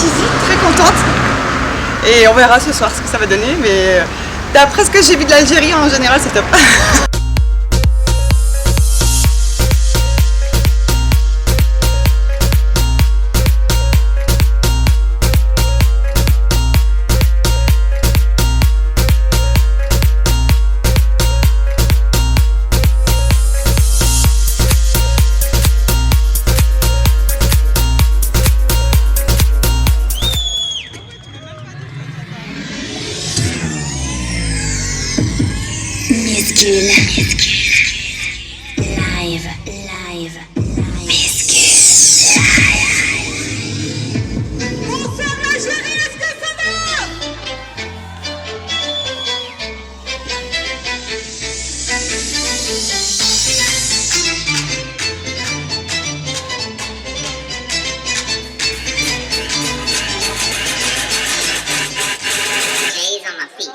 easy, très contente. Et on verra ce soir ce que ça va donner. Mais d'après ce que j'ai vu de l'Algérie, en général, c'est top. Miskil. Live. Miskil. Bonsoir l'Algérie, est-ce que ça va?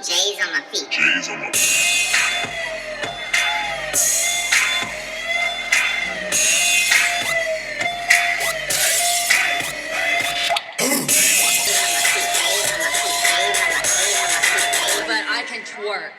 J's on my feet. But I can twerk.